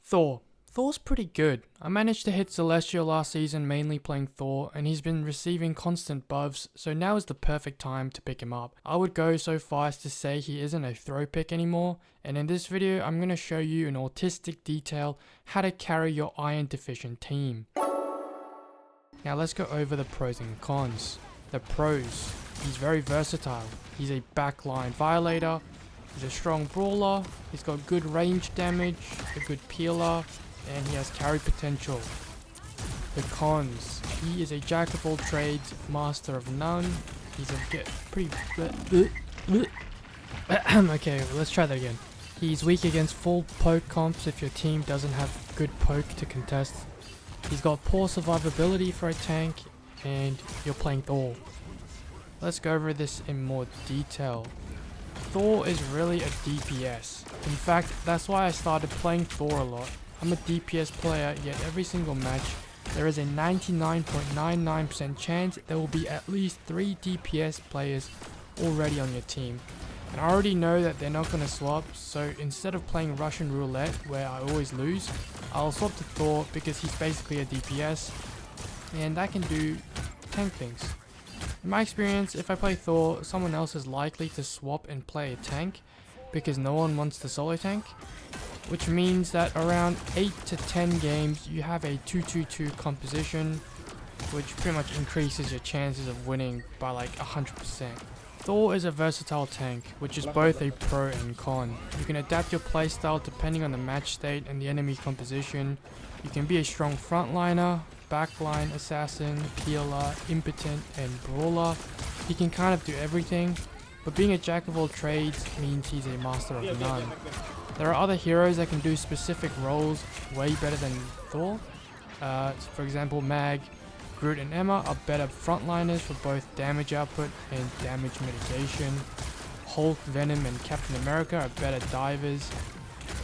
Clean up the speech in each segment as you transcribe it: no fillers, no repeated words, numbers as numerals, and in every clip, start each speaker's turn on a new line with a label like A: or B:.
A: Thor. Thor's pretty good. I managed to hit Celestial last season mainly playing Thor, and he's been receiving constant buffs, so now is the perfect time to pick him up. I would go so far as to say he isn't a throw pick anymore, and in this video I'm going to show you in autistic detail how to carry your iron deficient team. Now let's go over the pros and cons. The pros: he's very versatile. He's a backline violator, he's a strong brawler, he's got good range damage, a good peeler, and he has carry potential. The cons: he is a jack of all trades, master of none. He's a pretty okay, well, let's try that again. He's weak against full poke comps if your team doesn't have good poke to contest. He's got poor survivability for a tank, and you're playing Thor. Let's go over this in more detail. Thor is really a DPS. In fact, that's why I started playing Thor a lot. I'm a DPS player, yet every single match there is a 99.99% chance there will be at least 3 DPS players already on your team. And I already know that they're not going to swap, so instead of playing Russian roulette where I always lose, I'll swap to Thor because he's basically a DPS and I can do tank things. In my experience, if I play Thor, someone else is likely to swap and play a tank because no one wants the solo tank, which means that around 8 to 10 games you have a 2-2-2 composition, which pretty much increases your chances of winning by like 100%. Thor is a versatile tank, which is both a pro and con. You can adapt your playstyle depending on the match state and the enemy composition. You can be a strong frontliner, backline assassin, peeler, impotent, and brawler. He can kind of do everything, but being a jack of all trades means he's a master of none. There are other heroes that can do specific roles way better than Thor. For example, Mag, Groot, and Emma are better frontliners for both damage output and damage mitigation. Hulk, Venom, and Captain America are better divers,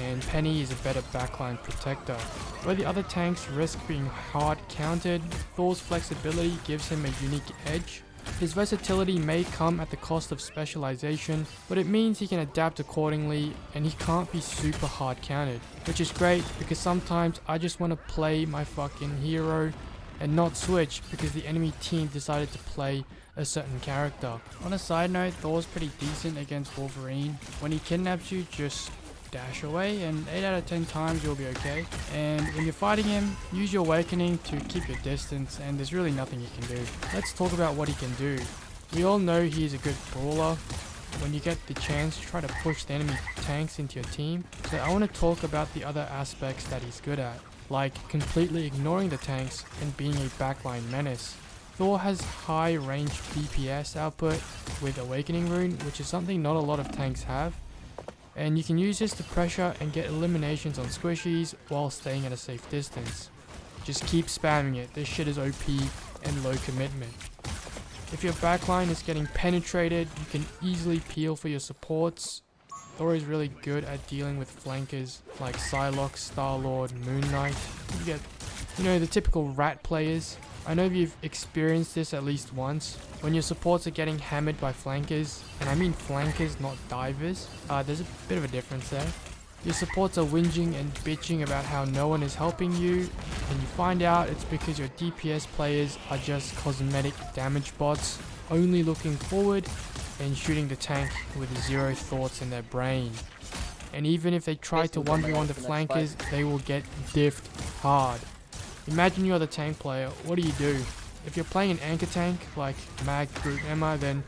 A: and Penny is a better backline protector. Where the other tanks risk being hard countered, Thor's flexibility gives him a unique edge. His versatility may come at the cost of specialization, but it means he can adapt accordingly and he can't be super hard countered, which is great because sometimes I just want to play my fucking hero and not switch because the enemy team decided to play a certain character. On a side note, Thor's pretty decent against Wolverine. When he kidnaps you, just dash away and 8 out of 10 times you'll be okay. And when you're fighting him, use your awakening to keep your distance and there's really nothing you can do. Let's talk about what he can do. We all know he is a good brawler. When you get the chance, try to push the enemy tanks into your team. So I want to talk about the other aspects that he's good at, like completely ignoring the tanks and being a backline menace. Thor has high range DPS output with Awakening Rune, which is something not a lot of tanks have. And you can use this to pressure and get eliminations on squishies while staying at a safe distance. Just keep spamming it, this shit is OP and low commitment. If your backline is getting penetrated, you can easily peel for your supports. Thor is really good at dealing with flankers like Psylocke, Star-Lord, Moon Knight. You get, the typical rat players. I know you've experienced this at least once. When your supports are getting hammered by flankers, and I mean flankers, not divers, there's a bit of a difference there. Your supports are whinging and bitching about how no one is helping you, and you find out it's because your DPS players are just cosmetic damage bots, only looking forward and shooting the tank with 0 thoughts in their brain. And even if they try to 1v1 the flankers, they will get diffed hard. Imagine you're the tank player, what do you do? If you're playing an anchor tank like Mag, Groot, Emma, then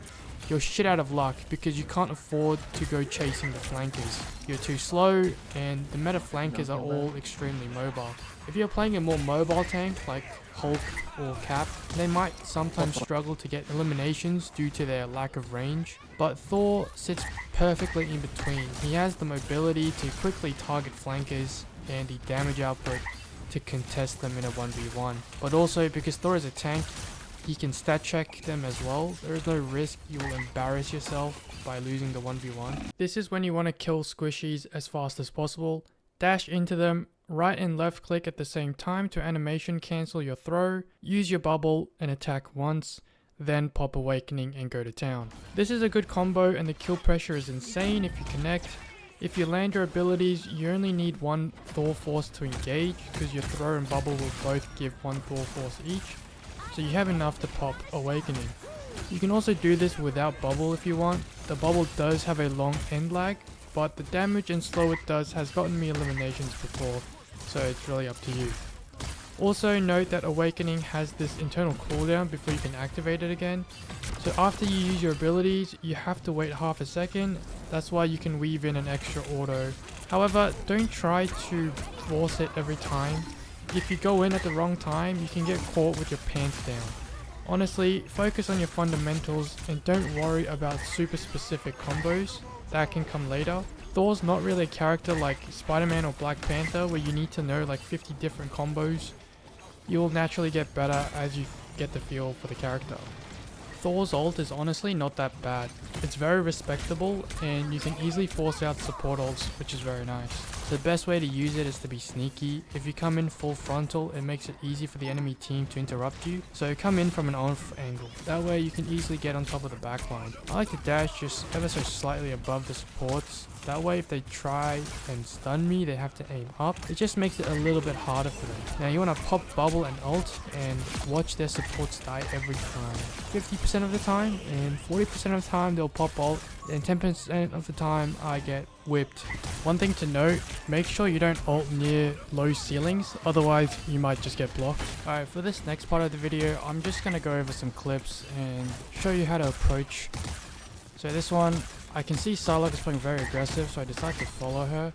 A: you're shit out of luck because you can't afford to go chasing the flankers. You're too slow and the meta flankers are all extremely mobile. If you're playing a more mobile tank like Hulk or Cap, they might sometimes struggle to get eliminations due to their lack of range, but Thor sits perfectly in between. He has the mobility to quickly target flankers and the damage output to contest them in a 1v1. But also because Thor is a tank, he can stat check them as well. There is no risk you will embarrass yourself by losing the 1v1. This is when you want to kill squishies as fast as possible. Dash into them, right and left click at the same time to animation cancel your throw, use your bubble and attack once, then pop Awakening and go to town. This is a good combo and the kill pressure is insane if you connect. If you land your abilities, you only need one Thor Force to engage, because your throw and bubble will both give one Thor Force each, so you have enough to pop Awakening. You can also do this without bubble if you want. The bubble does have a long end lag, but the damage and slow it does has gotten me eliminations before, so it's really up to you. Also note that Awakening has this internal cooldown before you can activate it again, so after you use your abilities you have to wait half a second. That's why you can weave in an extra auto. However, don't try to force it every time. If you go in at the wrong time, you can get caught with your pants down. Honestly, focus on your fundamentals and don't worry about super specific combos. That can come later. Thor's not really a character like Spider-Man or Black Panther where you need to know like 50 different combos. You will naturally get better as you get the feel for the character. Thor's ult is honestly not that bad. It's very respectable and you can easily force out support ults, which is very nice. The best way to use it is to be sneaky. If you come in full frontal, it makes it easy for the enemy team to interrupt you. So come in from an off angle. That way you can easily get on top of the backline. I like to dash just ever so slightly above the supports. That way if they try and stun me, they have to aim up. It just makes it a little bit harder for them. Now you want to pop bubble and ult and watch their supports die every time. 50% of the time and 40% of the time they'll pop ult, and 10% of the time I get whipped. One thing to note, make sure you don't ult near low ceilings, otherwise you might just get blocked. Alright, for this next part of the video, I'm just going to go over some clips and show you how to approach. So this one, I can see Psylocke is playing very aggressive, so I decided to follow her,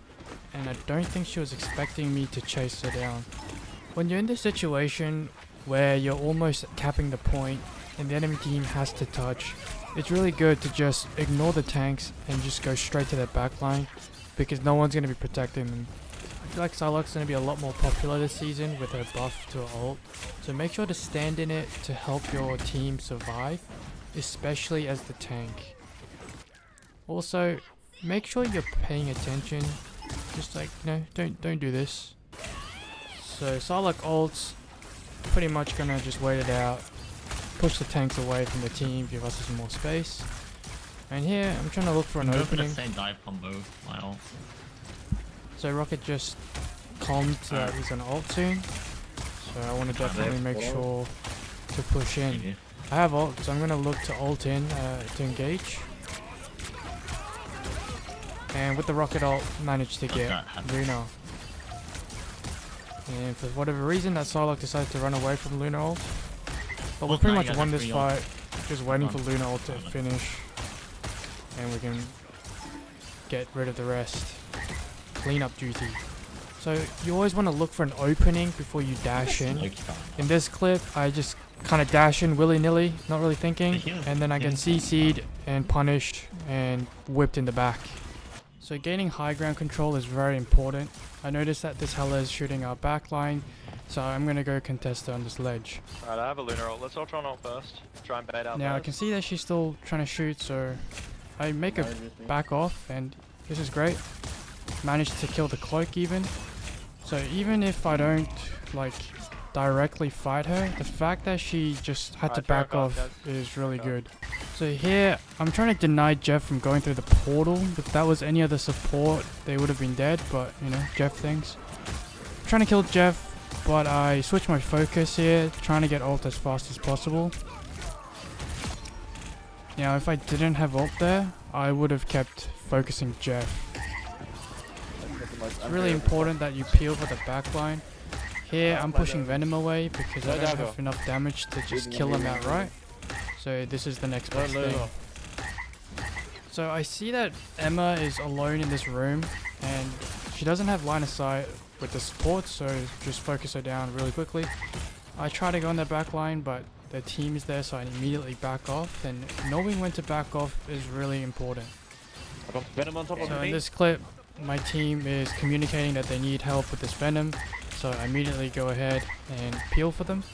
A: and I don't think she was expecting me to chase her down. When you're in this situation where you're almost capping the point and the enemy team has to touch, it's really good to just ignore the tanks and just go straight to their backline, because no one's going to be protecting them. I feel like Psylocke's going to be a lot more popular this season with her buff to her ult, so make sure to stand in it to help your team survive, especially as the tank. Also, make sure you're paying attention. Just like, don't do this. So Psylocke ults, pretty much gonna just wait it out, push the tanks away from the team, give us some more space. And here, I'm trying to look for an opening.
B: For the same dive combo. Wow.
A: So Rocket just calmed that he's gonna ult soon. So I want to definitely make sure to push in. I have ult, so I'm gonna look to ult in to engage. And with the rocket ult, managed to get Luna. And for whatever reason, that Psylocke decided to run away from Luna ult. But we pretty much won this fight, just waiting for Luna ult to finish. And we can get rid of the rest. Cleanup duty. So you always want to look for an opening before you dash in. In this clip, I just kind of dash in willy-nilly, not really thinking. And then I get CC'd and punished and whipped in the back. So gaining high ground control is very important. I noticed that this Hela is shooting our backline, so I'm going to go contest her on this ledge.
C: Alright, I have a lunar ult. Let's all try an ult first. Try and bait out
A: Now I can see that she's still trying to shoot, so I make her back off, and this is great. Managed to kill the cloak even. So even if I don't like directly fight her, the fact that she just had to back off is really good. So here, I'm trying to deny Jeff from going through the portal. If that was any other support, they would have been dead, but you know, Jeff things. I'm trying to kill Jeff, but I switched my focus here, trying to get ult as fast as possible. Now, if I didn't have ult there, I would have kept focusing Jeff. It's really important that you peel for the backline. Here, I'm pushing Venom away because I don't have enough damage to just kill him outright. So this is the next best thing. So I see that Emma is alone in this room and she doesn't have line of sight with the support, so just focus her down really quickly. I try to go on their back line, but their team is there, so I immediately back off, and knowing when to back off is really important. So in this clip, my team is communicating that they need help with this Venom, so I immediately go ahead and peel for them.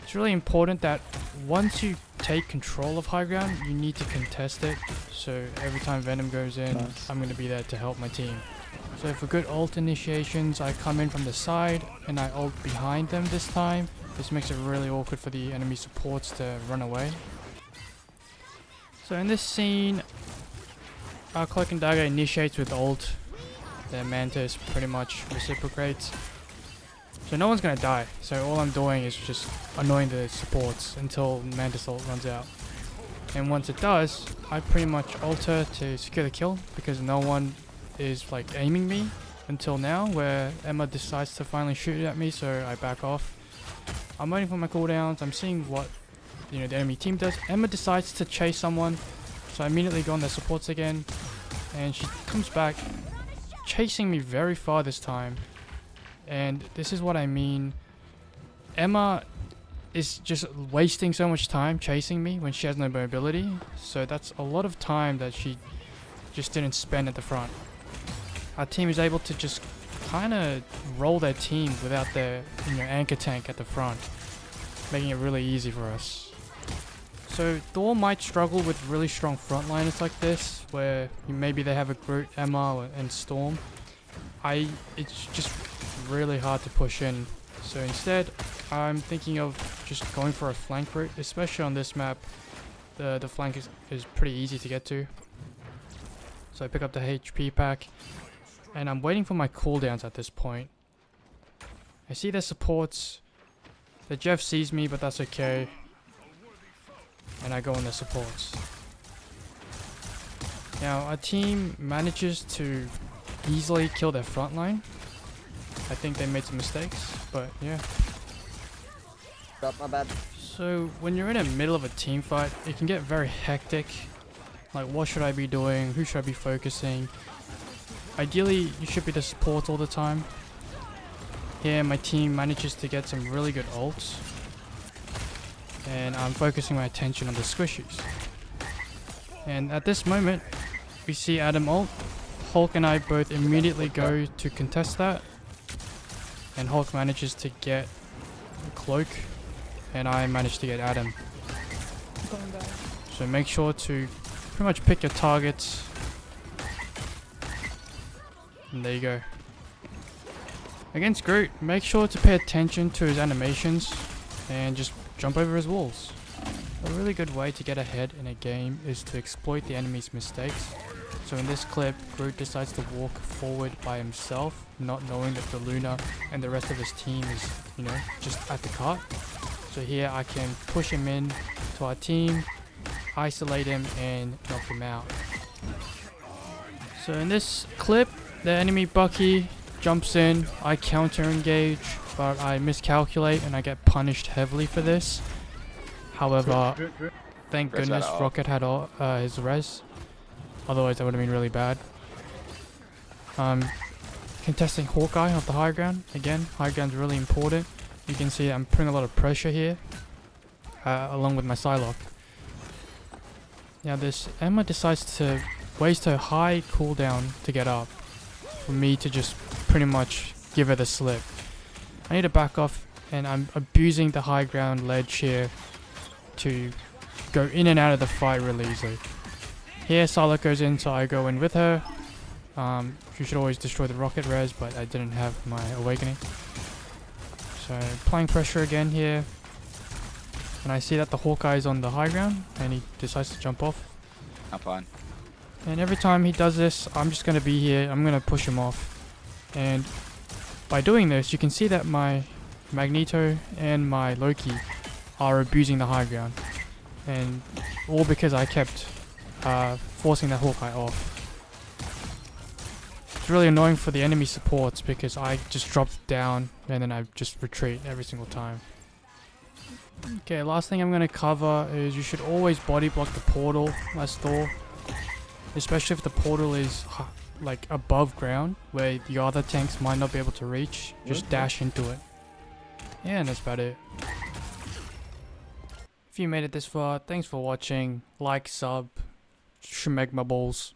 A: It's really important that once you take control of high ground, you need to contest it. So every time Venom goes in, I'm going to be there to help my team. So for good ult initiations, I come in from the side and I ult behind them this time. This makes it really awkward for the enemy supports to run away. So in this scene, our Cloak and Dagger initiates with ult. The Mantis pretty much reciprocates. So no one's gonna die. So all I'm doing is just annoying the supports until Mantis ult runs out. And once it does, I pretty much ult her to secure the kill because no one is like aiming me until now, where Emma decides to finally shoot at me, so I back off. I'm waiting for my cooldowns. I'm seeing what the enemy team does. Emma decides to chase someone, so I immediately go on their supports again, and she comes back, chasing me very far this time. And this is what I mean. Emma is just wasting so much time chasing me when she has no mobility, so that's a lot of time that she just didn't spend at the front. Our team is able to just kind of roll their team without their anchor tank at the front, making it really easy for us. So Thor might struggle with really strong frontliners like this, where maybe they have a Groot, Emma, and Storm. It's just really hard to push in. So instead, I'm thinking of just going for a flank route, especially on this map. The flank is pretty easy to get to. So I pick up the HP pack, and I'm waiting for my cooldowns at this point. I see their supports. The Jeff sees me, but that's okay. And I go on their supports. Now, our team manages to easily kill their front line. I think they made some mistakes, but yeah.
D: My bad.
A: So when you're in the middle of a team fight, it can get very hectic. Like, what should I be doing? Who should I be focusing? Ideally, you should be the support all the time. Here, my team manages to get some really good ults, and I'm focusing my attention on the squishies. And at this moment, we see Adam ult. Hulk and I both immediately go to contest that, and Hulk manages to get Cloak, and I managed to get Adam. So make sure to pretty much pick your targets. And there you go. Against Groot, make sure to pay attention to his animations and just jump over his walls. A really good way to get ahead in a game is to exploit the enemy's mistakes. So in this clip, Groot decides to walk forward by himself, not knowing that the Luna and the rest of his team is, just at the cart. So here I can push him in to our team, isolate him, and knock him out. So in this clip, the enemy Bucky jumps in, I counter engage, but I miscalculate and I get punished heavily for this. However, thank goodness Rocket had all, his res. Otherwise that would have been really bad. Contesting Hawkeye off the high ground. Again, high ground's really important. You can see I'm putting a lot of pressure here, along with my Psylocke. Now this Emma decides to waste her high cooldown to get up, for me to just pretty much give her the slip. I need to back off, and I'm abusing the high ground ledge here to go in and out of the fight really easily. Here Psylocke goes in, so I go in with her. You should always destroy the rocket res, but I didn't have my awakening. So applying pressure again here. And I see that the Hawkeye is on the high ground, and he decides to jump off.
D: I'm fine.
A: And every time he does this, I'm just going to be here. I'm going to push him off. And by doing this, you can see that my Magneto and my Loki are abusing the high ground. And all because I kept forcing that Hawkeye off. It's really annoying for the enemy supports because I just drop down and then I just retreat every single time. Okay, last thing I'm going to cover is you should always body block the portal as Thor. Especially if the portal is like above ground where the other tanks might not be able to reach. Just dash into it. Yeah, and that's about it. If you made it this far, thanks for watching. Like, sub, shmeg my balls.